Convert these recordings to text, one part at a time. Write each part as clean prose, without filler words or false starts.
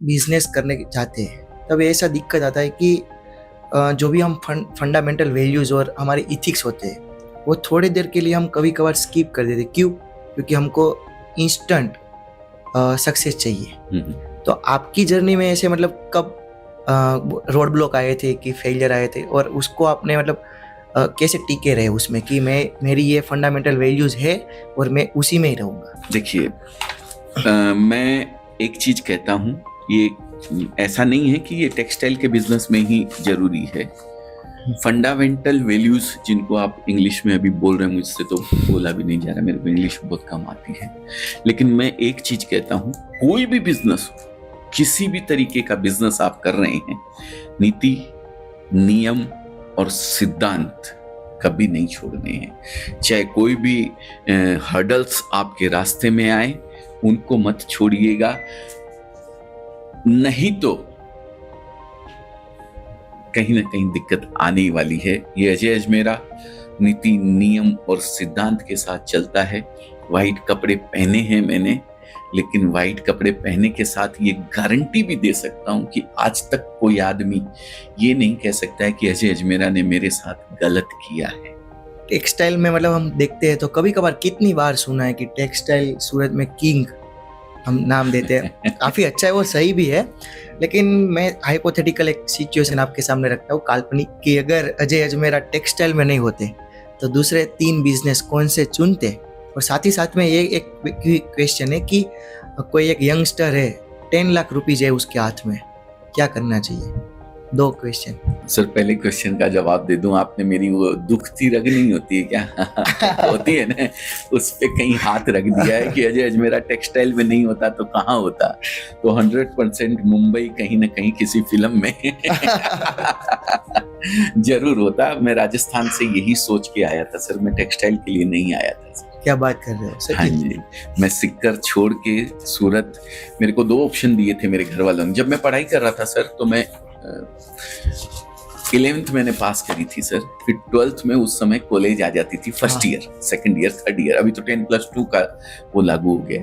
Business करने चाहते हैं तब ऐसा दिक्कत आता है कि जो भी हम फंडामेंटल वैल्यूज़ और हमारे इथिक्स होते हैं वो थोड़ी देर के लिए हम कभी कभार स्किप कर देते। क्यों? क्योंकि हमको इंस्टेंट सक्सेस चाहिए। हम्म। तो आपकी जर्नी में ऐसे मतलब कब रोड ब्लॉक आए थे कि फेलियर आए थे, और उसको आपने मतलब कैसे टिके रहे उसमें कि मेरी ये फंडामेंटल वैल्यूज़ है और मैं उसी में ही रहूँगा? देखिए, मैं एक चीज कहता हूँ, ये ऐसा नहीं है कि ये टेक्सटाइल के बिजनेस में ही जरूरी है। फंडामेंटल वैल्यूज जिनको आप इंग्लिश में अभी बोल रहे हैं, मुझसे तो बोला भी नहीं जा रहा, मेरे को इंग्लिश बहुत कम आती है, लेकिन मैं एक चीज कहता हूँ, कोई भी बिजनेस हो, किसी भी तरीके का बिजनेस आप कर रहे हैं, नीति, नियम और सिद्धांत कभी नहीं छोड़ने हैं। चाहे कोई भी हर्डल्स आपके रास्ते में आए, उनको मत छोड़िएगा, नहीं तो कहीं ना कहीं दिक्कत आने वाली है। ये अजय अजमेरा नीति, नियम और सिद्धांत के साथ चलता है। वाइट कपड़े पहने हैं मैंने, लेकिन वाइट कपड़े पहनने के साथ ये गारंटी भी दे सकता हूं कि आज तक कोई आदमी ये नहीं कह सकता है कि अजय अजमेरा ने मेरे साथ गलत किया है। टेक्सटाइल में मतलब हम देखते हैं तो कभी कभार कितनी बार सुना है कि टेक्सटाइल सूरत में किंग हम नाम देते हैं। काफ़ी अच्छा है, वो सही भी है, लेकिन मैं हाइपोथेटिकल एक सिचुएशन आपके सामने रखता हूँ, काल्पनिक, कि अगर अजय अजमेरा टेक्सटाइल में नहीं होते तो दूसरे 3 बिजनेस कौन से चुनते? और साथ ही साथ में ये एक क्वेश्चन है कि कोई एक यंगस्टर है, 10 लाख रुपीज है उसके हाथ में, क्या करना चाहिए? 2 क्वेश्चन। सर, पहले क्वेश्चन का जवाब दे दूं, आपने मेरी वो दुखती रग नहीं होती है क्या होती है ना, उस पे कहीं हाथ रख दिया है कि अजय अजमेरा टेक्सटाइल में नहीं होता तो कहाँ होता। तो 100% मुंबई कहीं ना कहीं किसी फिल्म में जरूर होता। मैं राजस्थान से यही सोच के आया था सर, मैं टेक्सटाइल के लिए नहीं आया था सर। क्या बात कर रहे हो सर? हाँ जी, मैं सिक्कर छोड़ के सूरत, मेरे को 2 ऑप्शन दिए थे मेरे घर वालों ने। जब मैं पढ़ाई कर रहा था सर, तो मैं 11th मैंने पास करी थी सर, फिर 12th में उस समय कॉलेज आ जाती थी, first year, second year, third year, अभी तो 10+2 का वो लागू हो गया।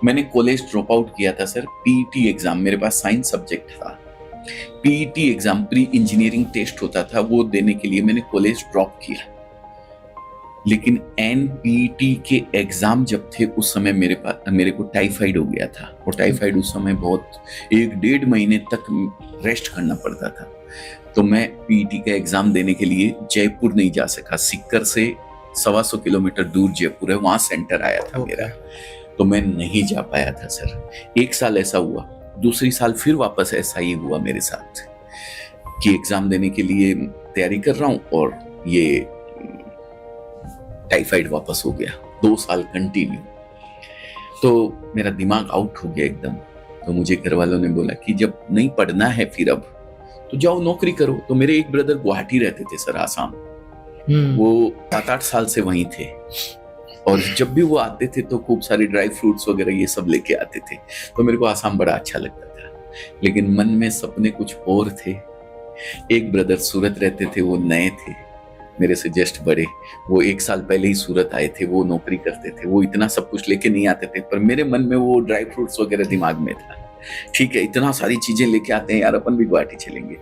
मैंने कॉलेज ड्रॉप आउट किया था सर। पीईटी एग्जाम, मेरे पास साइंस सब्जेक्ट था, PET exam pre engineering test होता था, वो देने के लिए मैंने कॉलेज ड्रॉप किया। लेकिन एनपीटी के एग्जाम जब थे उस समय मेरे को टाइफाइड हो गया था, और टाइफाइड उस समय बहुत 1-1.5 महीने तक रेस्ट करना पड़ता था। तो मैं पीईटी का एग्जाम देने के लिए जयपुर नहीं जा सका। सिक्कर से 125 किलोमीटर दूर जयपुर है, वहां सेंटर आया था मेरा, तो मैं नहीं जा पाया था सर। 1 साल ऐसा हुआ, दूसरी साल फिर वापस ऐसा ही हुआ मेरे साथ कि एग्जाम देने के लिए तैयारी कर रहा हूं और ये टाइफाइड वापस हो गया। 2 साल कंटिन्यू, तो मेरा दिमाग आउट हो गया एकदम। तो मुझे घर वालों ने बोला कि जब नहीं पढ़ना है फिर अब तो जाओ नौकरी करो। तो मेरे एक ब्रदर गुवाहाटी रहते थे सर, आसाम, वो 7-8 साल से वहीं थे, और जब भी वो आते थे तो खूब सारे ड्राई फ्रूट्स वगैरह ये सब लेके आते थे। तो मेरे को आसाम बड़ा अच्छा लगता था, लेकिन मन में सपने कुछ और थे। एक ब्रदर सूरत रहते थे, वो नए थे, मेरे से जस्ट बड़े, वो 1 साल पहले ही सूरत आए थे, वो नौकरी करते थे, वो इतना सब कुछ लेके नहीं आते थे, पर मेरे मन में वो ड्राई फ्रूट्स वगैरह दिमाग में था। ठीक है, इतना सारी चीजें लेके आते हैं यार, अपन भी गुवाहाटी चलेंगे,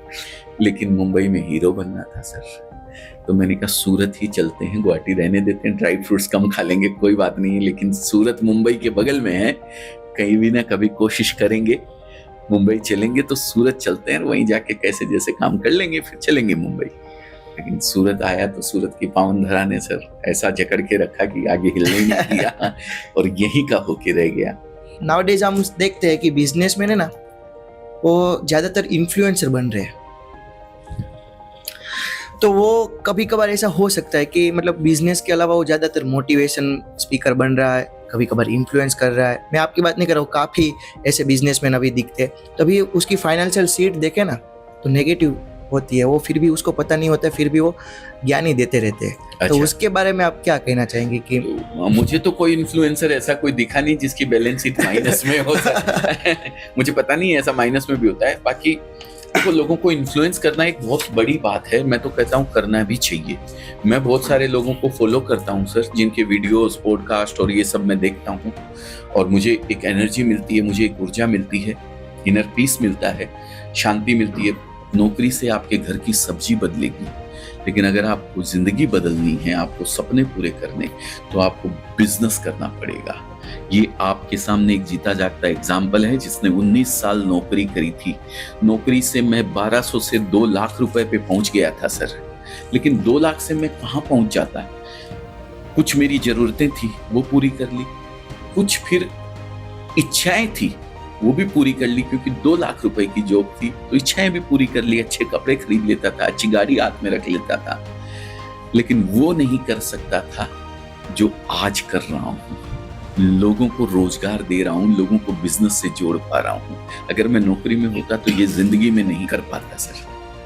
लेकिन मुंबई में हीरो बनना था सर। तो मैंने कहा सूरत ही चलते हैं, गुवाहाटी रहने देते हैं, ड्राई फ्रूट्स कम खा लेंगे, कोई बात नहीं है, लेकिन सूरत मुंबई के बगल में है, कहीं भी ना कभी कोशिश करेंगे, मुंबई चलेंगे तो सूरत चलते हैं, वहीं जाके कैसे जैसे काम कर लेंगे, फिर चलेंगे मुंबई। लेकिन सूरत आया तो सूरत की पावन धरा ने सर ऐसा जकड़ के रखा कि आगे हिलने ही नहीं दिया, और यही का होके रह गया। नाउडेज हम देखते हैं कि बिजनेसमैन है ना, वो ज्यादातर इन्फ्लुएंसर बन रहे हैं। तो वो कभी कभार ऐसा हो सकता है कि मतलब बिजनेस के अलावा वो ज्यादातर मोटिवेशन स्पीकर बन रहा है, कभी कभार इन्फ्लुएंस कर रहा है। मैं आपकी बात नहीं कर रहा हूँ, काफी ऐसे बिजनेसमैन अभी दिखते हैं, तभी उसकी फाइनेंशियल सीट देखे ना तो नेगेटिव होती है, वो फिर भी उसको पता नहीं होता है, फिर भी वो ज्ञानी देते रहते हैं। अच्छा। तो उसके बारे में आप क्या कहना चाहेंगे? कि मुझे तो कोई इन्फ्लुएंसर ऐसा कोई दिखा नहीं जिसकी बैलेंस शीट माइनस में हो सकता मुझे पता नहीं है, ऐसा माइनस में भी होता है। बाकी देखो, लोगों को इन्फ्लुएंस करना एक बहुत बड़ी बात है, मैं तो कहता हूँ करना भी चाहिए। मैं बहुत सारे लोगों को फॉलो करता हूँ सर, जिनके वीडियोस, पॉडकास्ट और ये सब मैं देखता हूँ, और मुझे एक एनर्जी मिलती है, मुझे एक ऊर्जा मिलती है इनर पीस मिलता है, शांति मिलती है। नौकरी से आपके घर की सब्जी बदलेगी, लेकिन अगर आपको जिंदगी बदलनी है, आपको सपने पूरे करने, तो आपको बिजनेस करना पड़ेगा। ये आपके सामने एक जीता जागता एग्जाम्पल है, जिसने 19 साल नौकरी करी थी। नौकरी से मैं 1200 से 2 लाख रुपए पे पहुंच गया था सर, लेकिन 2 लाख से मैं कहां पहुंच जाता। कुछ मेरी जरूरतें थी वो पूरी कर ली, कुछ फिर इच्छाएं थी वो भी पूरी कर ली, क्योंकि 2 लाख रुपए की जॉब थी तो इच्छाएं भी पूरी कर ली। अच्छे कपड़े खरीद लेता था, अच्छी गाड़ी हाथ में रख लेता था, लेकिन वो नहीं कर सकता था जो आज कर रहा हूं। लोगों को रोजगार दे रहा हूं, लोगों को बिजनेस से जोड़ पा रहा हूं। अगर मैं नौकरी में होता तो ये जिंदगी में नहीं कर पाता सर।